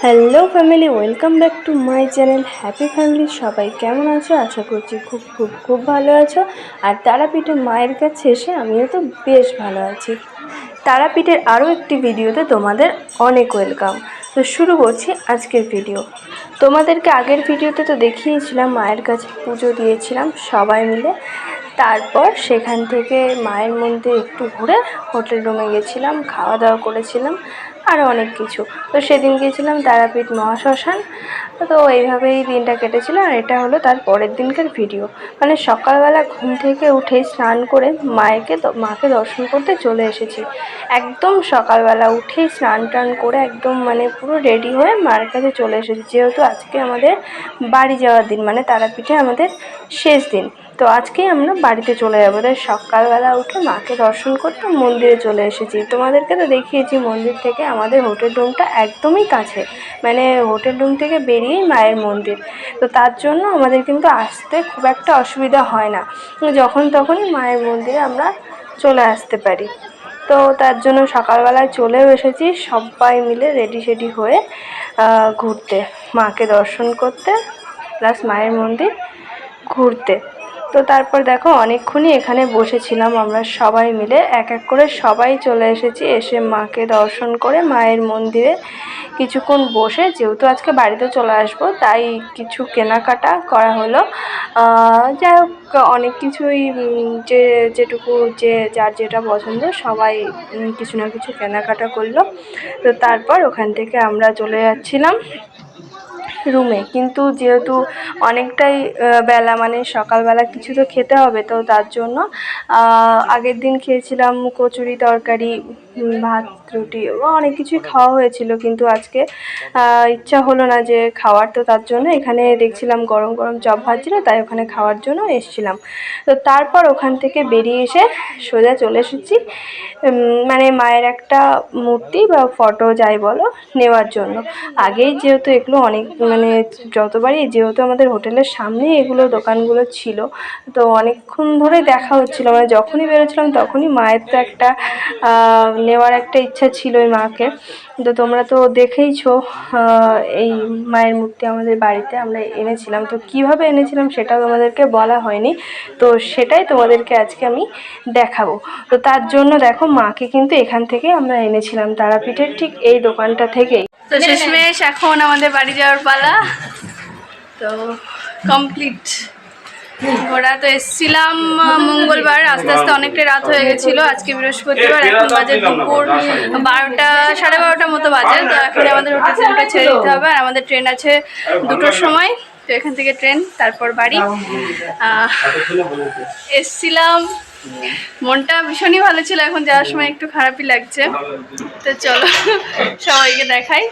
Hello family, welcome back to my channel happy family. সবাই কেমন আছো? আশা করছি খুব খুব খুব ভালো আছো। আর তারাপীঠে মায়ের কাছে এসে আমিও তো বেশ ভালো আছি। তারাপীঠের আরও একটি ভিডিওতে তোমাদের অনেক ওয়েলকাম। তো শুরু করছি আজকের ভিডিও। তোমাদেরকে আগের ভিডিওতে তো দেখিয়েছিলাম মায়ের কাছে পুজো দিয়েছিলাম সবাই মিলে। তারপর সেখান থেকে মায়ের মন্দির একটু ঘুরে হোটেল রুমে গেছিলাম, খাওয়া দাওয়া করেছিলাম, আরও অনেক কিছু। তো সেদিন গিয়েছিলাম তারাপীঠ মহাশ্মশান। তো এইভাবেই দিনটা কেটেছিল। আর এটা হলো তার পরের দিনকার ভিডিও। মানে সকালবেলা ঘুম থেকে উঠেই স্নান করে মাকে দর্শন করতে চলে এসেছি। একদম সকালবেলা উঠেই স্নান টান করে একদম মানে পুরো রেডি হয়ে মায়ের কাছে চলে এসেছি, যেহেতু আজকে আমাদের বাড়ি যাওয়ার দিন, মানে তারাপীঠে আমাদের শেষ দিন। তো আজকেই আমরা বাড়িতে চলে যাবো, তাই সকালবেলা উঠে মাকে দর্শন করতে মন্দিরে চলে এসেছি। তোমাদেরকে তো দেখিয়েছি মন্দির থেকে আমাদের হোটেল রুমটা একদমই কাছে, মানে হোটেল রুম থেকে বেরিয়েই মায়ের মন্দির। তো তার জন্য আমাদের কিন্তু আসতে খুব একটা অসুবিধা হয় না, যখন তখনই মায়ের মন্দিরে আমরা চলে আসতে পারি। তো তার জন্য সকালবেলায় চলেও এসেছি সবাই মিলে রেডি সেডি হয়ে ঘুরতে, মাকে দর্শন করতে, প্লাস মায়ের মন্দির ঘুরতে। তো তারপর দেখো অনেকক্ষণই এখানে বসেছিলাম আমরা সবাই মিলে, এক এক করে সবাই চলে এসেছি। এসে মাকে দর্শন করে মায়ের মন্দিরে কিছুক্ষণ বসে, যেহেতু আজকে বাড়িতে চলে আসবো তাই কিছু কেনাকাটা করা হলো। যাই হোক, অনেক কিছুই যেটুকু যার যেটা পছন্দ সবাই কিছু না কিছু কেনাকাটা করলো। তো তারপর ওখান থেকে আমরা চলে যাচ্ছিলাম রুমে। কিন্তু যেহেতু অনেকটাই বেলা, মানে সকালবেলা কিছু তো খেতে হবে, তো তার জন্য আগের দিন খেয়েছিলাম কচুরি তরকারি, ভাত, রুটি, অনেক কিছুই খাওয়া হয়েছিল। কিন্তু আজকে ইচ্ছা হলো না যে খাওয়ার, তো তার জন্য এখানে দেখছিলাম গরম গরম চপ ভাজছিল, তাই ওখানে খাওয়ার জন্য এসেছিলাম। তো তারপর ওখান থেকে বেরিয়ে এসে সোজা চলে এসেছি মানে মায়ের একটা মূর্তি বা ফটো যাই বলো নেওয়ার জন্য। আগেই যেহেতু এগুলো অনেক, মানে যতবারই যেহেতু আমাদের হোটেলের সামনে এগুলো দোকানগুলো ছিল, তো অনেকক্ষণ ধরে দেখা হচ্ছিলো, মানে যখনই বেরোচ্ছিলাম তখনই মায়ের তো একটা নেওয়ার একটা ইচ্ছা ছিল ওই মাকে। তো তোমরা তো দেখেইছো এই মায়ের মূর্তি আমাদের বাড়িতে আমরা এনেছিলাম। তো কিভাবে এনেছিলাম সেটাও তোমাদেরকে বলা হয়নি, তো সেটাই তোমাদেরকে আজকে আমি দেখাবো। তো তার জন্য দেখো মাকে কিন্তু এখান থেকে আমরা এনেছিলাম, তারাপীঠের ঠিক এই দোকানটা থেকেই। তো শেষমেশ এখন আমাদের বাড়ি যাওয়ার পালা। তো কমপ্লিট ঘোরা। তো এসেছিলাম মঙ্গলবার, আস্তে আস্তে অনেকটাই রাত হয়ে গেছিলো। আজকে বৃহস্পতিবার, এখন বাজে দুপুর 12টা, 12:30 মতো বাজে। তো এখন আমাদের হোটেল ট্রেনটা ছেড়ে দিতে হবে, আর আমাদের ট্রেন আছে 2টোর সময়। তো এখান থেকে ট্রেন, তারপর বাড়ি। এসছিলাম, মনটা ভীষণই ভালো ছিল, এখন যাওয়ার সময় একটু খারাপই লাগছে। তো চলো সবাইকে দেখাই।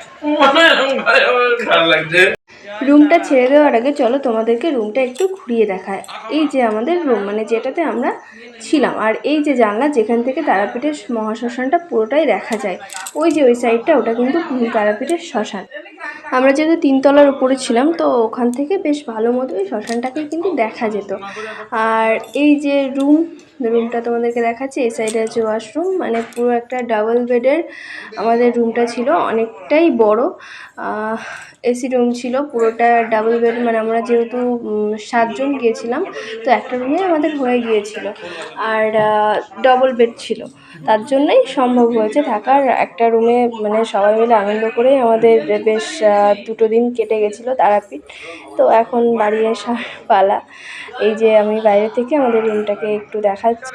রুমটা ছেড়ে দেওয়ার আগে চলো তোমাদেরকে রুমটা একটু ঘুরিয়ে দেখায়। এই যে আমাদের রুম, মানে যেটাতে আমরা ছিলাম, আর এই যে জানলা যেখান থেকে তারাপীঠের মহাশ্মশানটা পুরোটাই দেখা যায়, ওই যে ওই সাইডটা, ওটা কিন্তু তারাপীঠের শ্মশান। আমরা যেহেতু 3তলার উপরে ছিলাম, তো ওখান থেকে বেশ ভালো মতোই শ্মশানটাকে কিন্তু দেখা যেত। আর এই যে রুমটা তোমাদেরকে দেখাচ্ছি, এই সাইডে আছে ওয়াশরুম, মানে পুরো একটা ডাবল বেডের আমাদের রুমটা ছিল, অনেকটাই বড়। এসি রুম ছিল, পুরোটা ডাবল বেড, মানে আমরা যেহেতু 7জন গিয়েছিলাম, তো একটা রুমে আমাদের হয়ে গিয়েছিল। আর ডবল বেড ছিল, তার জন্যই সম্ভব হয়েছে থাকার একটা রুমে। মানে সবাই মিলে আনন্দ করেই আমাদের বেশ 2টো দিন কেটে গেছিলো তারাপীঠ। তো এখন বাড়ি আসার পালা। এই যে আমি বাইরে থেকে আমাদের রুমটাকে একটু দেখাচ্ছি।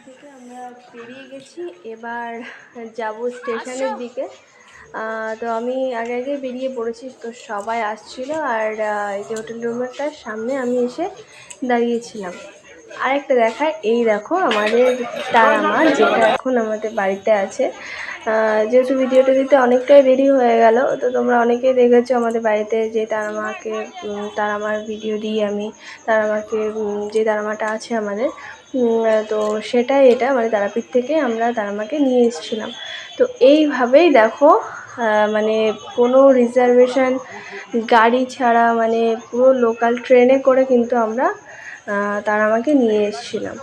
থেকে আমরা বেরিয়ে গেছি, এবার যাব স্টেশনের দিকে। তো আমি আগে আগে বেরিয়ে পড়েছি, তো সবাই আসছিল। আর এই যে হোটেল রুমেরটার সামনে আমি এসে দাঁড়িয়েছিলাম। আরেকটা দেখায়, এই দেখো আমাদের তারা মা, যেটা এখন আমাদের বাড়িতে আছে। যেহেতু ভিডিওটা দিতে অনেকটাই দেরি হয়ে গেল, তো তোমরা অনেকেই দেখেছো আমাদের বাড়িতে যে তারা মার ভিডিও দিই আমি। তারা মাকে, যে তারা মাটা আছে আমাদের, তো সেটাই এটা, মানে তারাপীঠ থেকে আমরা তারা মাকে নিয়ে এসেছিলাম। তো এইভাবেই দেখো মানে কোনো রিজার্ভেশন গাড়ি ছাড়া, মানে পুরো লোকাল ট্রেনে করে কিন্তু আমরা তারা আমাকে নিয়ে এসেছিলাম।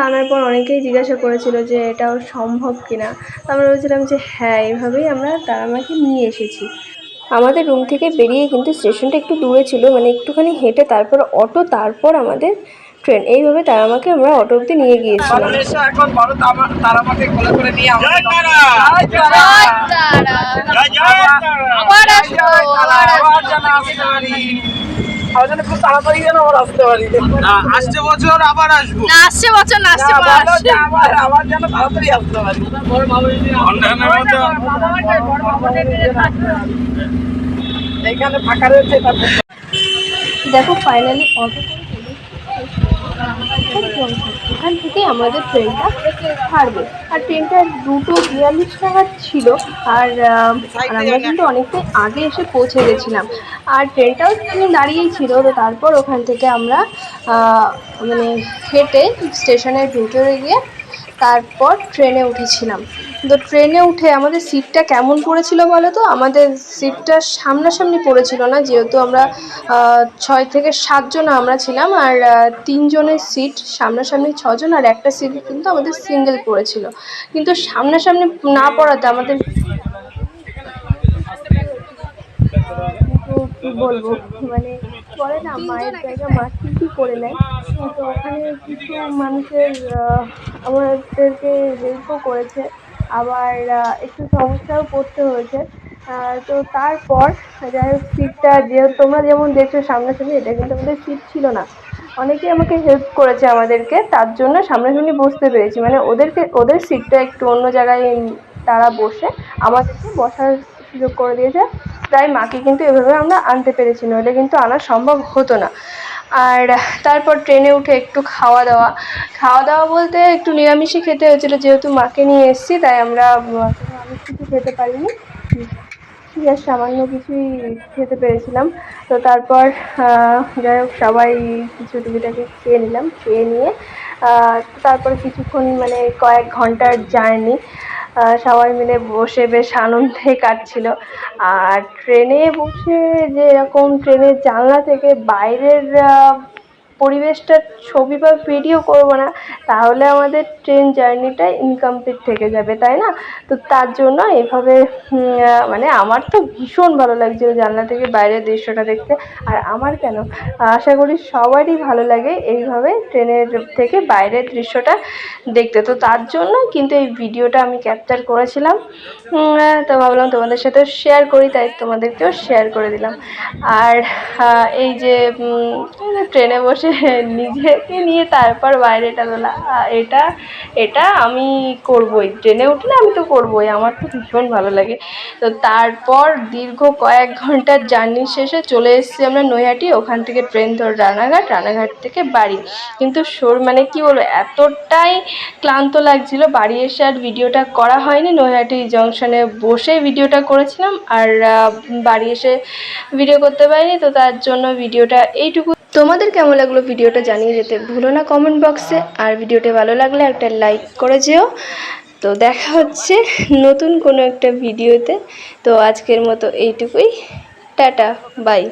আনার পর অনেকেই জিজ্ঞাসা করেছিল যে এটাও সম্ভব কিনা। আমরা বলেছিলাম যে হ্যাঁ, এইভাবেই আমরা তারা আমাকে নিয়ে এসেছি। আমাদের রুম থেকে বেরিয়ে কিন্তু স্টেশনটা একটু দূরে ছিল, মানে একটুখানি হেঁটে তারপর অটো, তারপর আমাদের ট্রেন। এইভাবে তারা আমাকে আমরা অটো অব্দি নিয়ে গিয়েছিলাম। আসছে বছর আবার আসবো, আবার যেন তাড়াতাড়ি আসতে পারি। এইখানে ফাঁকা রয়েছে। দেখো ফাইনালি অটো এখান থেকে আমাদের ট্রেনটা ছাড়বে। আর ট্রেনটা 2:42 নাগাদ ছিল। আর আমরা কিন্তু অনেকটাই আগে এসে পৌঁছে গেছিলাম। আর ট্রেনটাও দাঁড়িয়েই ছিল। তো তারপর ওখান থেকে আমরা মানে হেঁটে স্টেশনের ভিতরে গিয়ে তারপর ট্রেনে উঠেছিলাম। তো ট্রেনে উঠে আমাদের সিটটা কেমন পড়েছিল বলো তো? আমাদের সিটটা সামনাসামনি পড়েছিল না, যেহেতু আমরা 6 থেকে 7 জন আমরা ছিলাম। আর 3 জনের সিট সামনাসামনি 6 জন, আর একটা সিট কিন্তু আমাদের সিঙ্গেল পড়েছিল। কিন্তু সামনাসামনি না পড়াতে আমাদের কিন্তু কি বলবো, মানে বলে না মায়ের জায়গা মা ঠিকই করে নেয়। তো ওখানে কিছু মানুষের আমাদেরকে হেল্পও করেছে, আবার একটু সমস্যাও পড়তে হয়েছে। তো তারপর যাই হোক, সিটটা যেহেতু তোমরা যেমন দেখছো সামনাসামনি, এটা কিন্তু আমাদের সিট ছিল না। অনেকেই আমাকে হেল্প করেছে আমাদেরকে, তার জন্য সামনাসামনি বসতে পেরেছি। মানে ওদের সিটটা একটু অন্য জায়গায় তারা বসে আমাদেরকে বসার সুযোগ করে দিয়েছে। তাই মাকে কিন্তু এভাবে আমরা আনতে পেরেছি, নইলে কিন্তু আনা সম্ভব হতো না। আর তারপর ট্রেনে উঠে একটু খাওয়া দাওয়া বলতে একটু নিরামিষই খেতে হয়েছিল, যেহেতু মাকে নিয়ে এসেছি। তাই আমরা কোনো আমিষ কিছু খেতে পারিনি, আর সামান্য কিছুই খেতে পেরেছিলাম। তো তারপর যাই হোক, সবাই কিছু টুকিটাকি খেয়ে নিলাম। খেয়ে নিয়ে তারপরে কিছুক্ষণ, মানে কয়েক ঘন্টার জার্নি সবাই মিলে বসে বেশ আনন্দে কাটছিল। আর ট্রেনে বসে যে এরকম ট্রেনের জানলা থেকে বাইরের পরিবেশটার ছবি বা ভিডিও করবো না, তাহলে আমাদের ট্রেন জার্নিটা ইনকমপ্লিট থেকে যাবে, তাই না? তো তার জন্য এভাবে মানে আমার তো ভীষণ ভালো লাগছিল জানলা থেকে বাইরের দৃশ্যটা দেখতে। আর আমার কেন, আশা করি সবারই ভালো লাগে এইভাবে ট্রেনের থেকে বাইরের দৃশ্যটা দেখতে। তো তার জন্য কিন্তু এই ভিডিওটা আমি ক্যাপচার করেছিলাম। তো ভাবলাম তোমাদের সাথে শেয়ার করি, তাই তোমাদেরকেও শেয়ার করে দিলাম। আর এই যে ট্রেনে বসে নিজেকে নিয়ে তারপর বাইরেটা তোলা, এটা আমি করবই। ট্রেনে উঠলে আমি তো করবই, আমার তো ভীষণ ভালো লাগে। তো তারপর দীর্ঘ কয়েক ঘন্টার জার্নি শেষে চলে এসেছি আমরা নৈহাটি। ওখান থেকে ট্রেন ধর রানাঘাট থেকে বাড়ি। কিন্তু মানে কি বলবো, এতটাই ক্লান্ত লাগছিল, বাড়ি এসে আর ভিডিওটা করা হয়নি। নৈহাটি জংশনে বসে ভিডিওটা করেছিলাম, আর বাড়ি এসে ভিডিও করতে পারিনি। তো তার জন্য ভিডিওটা এইটুকু। তোমাদের কেমন লাগলো ভিডিওটা জানিয়ে যেতে ভুলো না কমেন্ট বক্সে। আর ভিডিওটা ভালো লাগলে একটা লাইক করে যেও। তো দেখা হচ্ছে নতুন কোনো একটা ভিডিওতে। তো আজকের মতো এইটুকুই, টাটা, বাই।